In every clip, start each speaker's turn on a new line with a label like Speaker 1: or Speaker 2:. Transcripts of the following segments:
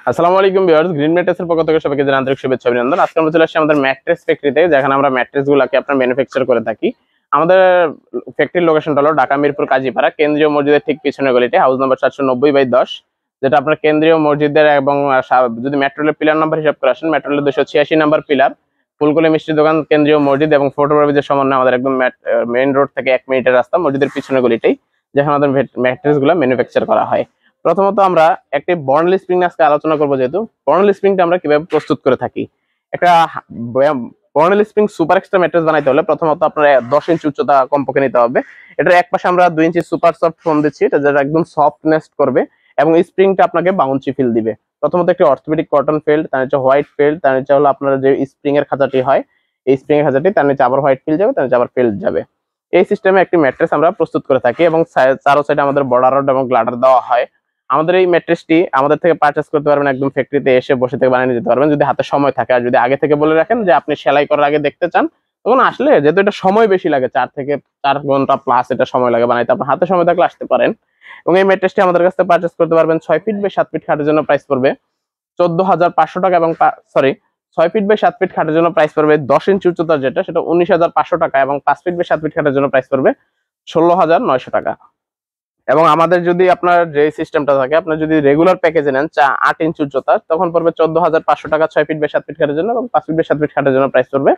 Speaker 1: আসসালামু আলাইকুম viewers, green ম্যাট্রেসের পক্ষ থেকে সবাইকে জানাই আন্তরিক শুভেচ্ছা অভিনন্দন। আজকে আমরা চলে আসছি আমাদের ম্যাট্রেস ফ্যাক্টরিতে, যেখানে আমরা ম্যাট্রেস গুলাকে আপনার ম্যানুফ্যাকচার করে থাকি। আমাদের ফ্যাক্টরির লোকেশনটা হলো ঢাকা মিরপুর কাজীপাড়া, কেন্দ্রীয় মসজিদের ঠিক পিছনে গলিতে, হাউস নাম্বার 790/10, যেটা আপনার কেন্দ্রীয় মসজিদের এবং যদি মেট্রো রেলের পিলার নাম্বার হিসাব করে আসেন, মেট্রো রেলের 286 নাম্বার পিলার, ফুলকলি মিষ্টির দোকান, কেন্দ্রীয় মসজিদ এবং ফটোগ্রাফিদের সমন্বয়ে আমাদের একদম মেইন রোড থেকে 1 মিনিটের রাস্তা, মসজিদের পিছনে গলিতেই, যেখানে আমাদের ম্যাট্রেস গুলা ম্যানুফ্যাকচার করা হয়। প্রথমত আমরা একটি বর্নলি স্প্রিং আজকে আলোচনা করবো। যেহেতু বর্নলি স্প্রিংটা আমরা কিভাবে প্রস্তুত করে থাকি, একটা বর্নলি স্প্রিং সুপার এক্সট্রা ম্যাট্রেস বানাইতে হলে প্রথমত আপনার 10 ইঞ্চি উচ্চতা কমপক্ষে নিতে হবে। এটার এক পাশে আমরা 2 ইঞ্চি সুপার সফট ফোম দিচ্ছি, এটা যেটা একদম সফটনেস করবে এবং স্প্রিংটা আপনাকে বাউন্সি ফিল দিবে। প্রথমত একটি অর্থোপেডিক কটন ফিল্ড, তার নিচে হোয়াইট ফিল্ড, তার নিচে হলো আপনার যে স্প্রিং এর খাঁচাটি হয়, এই স্প্রিং এর খাঁচাটি, তার নিচে আবার হোয়াইট ফিল্ড যাবে, তার নিচে আবার ফিল্ড যাবে। এই সিস্টেমে একটি ম্যাট্রেস আমরা প্রস্তুত করে থাকি এবং চারো সাইডে আমাদের বর্ডার রড এবং গ্লাডার দেওয়া হয়। আমাদের এই ম্যাট্রেসটি আমাদের থেকে পারচেজ করতে পারবেন, একদম ফ্যাক্টরিতে এসে বসে থেকে বানিয়ে নিতে পারবেন যদি হাতে সময় থাকে। আর যদি আগে থেকে বলে রাখেন যে আপনি সেলাই করার আগে দেখতে চান, তখন আসলে, যেহেতু এটা সময় বেশি লাগে, 4 থেকে 4 ঘন্টা প্লাস এটা সময় লাগে বানাইতে, আপনার হাতে সময় থাকলে আসতে পারেন। এবং এই ম্যাট্রেসটি আমাদের কাছ থেকে পারচেজ করতে পারবেন। 6 ফিট বাই 7 ফিট খাটের জন্য প্রাইস পড়বে 14,500 টাকা এবং 6 ফিট বাই 7 ফিট খাটের জন্য প্রাইস পড়বে 10 ইঞ্চি উচ্চতার যেটা, সেটা 19,500 টাকা এবং 5 ফিট বাই 7 ফিট খাটের জন্য প্রাইস পড়বে 16,900 টাকা। এবং আমাদের যদি আপনার যে সিস্টেমটা থাকে, আপনার যদি রেগুলার প্যাকেজে নেন 8 ইঞ্চি উচ্চতা, তখন পড়বে 14,500 টাকা 6 ফিট বাই 7 ফিট খাটের জন্য, এবং 5 ফিট বাই 7 ফিট খাটের জন্য প্রাইস পড়বে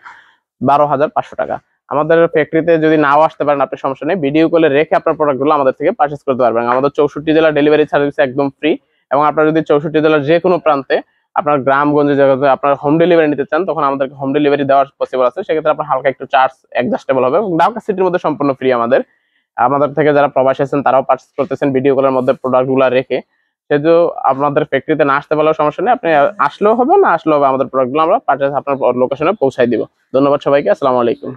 Speaker 1: 12,500 টাকা। আমাদের ফ্যাক্টরিতে যদি নাও আসতে পারেন, আপনার সমস্যা নেই, ভিডিও কলে রেখে আপনার প্রোডাক্টগুলো আমাদের থেকে পারচেজ করতে পারবেন। আমাদের 64 জেলা ডেলিভারি সার্ভিস একদম ফ্রি, এবং আপনারা যদি 64 জেলার যে কোনো প্রান্তে আপনার গ্রামগঞ্জে জায়গাতে আপনার হোম ডেলিভারি নিতে চান, তখন আমাদেরকে হোম ডেলিভারি দেওয়ার পসিবল আছে। সেক্ষেত্রে আপনার হালকা একটু চার্জ অ্যাডজাস্টেবল হবে, এবং ঢাকা সিটির মধ্যে সম্পূর্ণ ফ্রি। আমাদের থেকে যারা প্রবাসী আছেন তারাও পারচেজ করতেছেন ভিডিও কলের মধ্যে প্রোডাক্টগুলো রেখে। সেহেতু আপনাদের ফ্যাক্টরিতে না আসতে পারলেও সমস্যা নেই, আপনি আসলেও হবে, না আসলেও হবে, আমাদের প্রোডাক্টগুলো আমরা পারচেজ আপনার লোকেশনে পৌঁছাই দিব। ধন্যবাদ সবাইকে, আসসালামু আলাইকুম।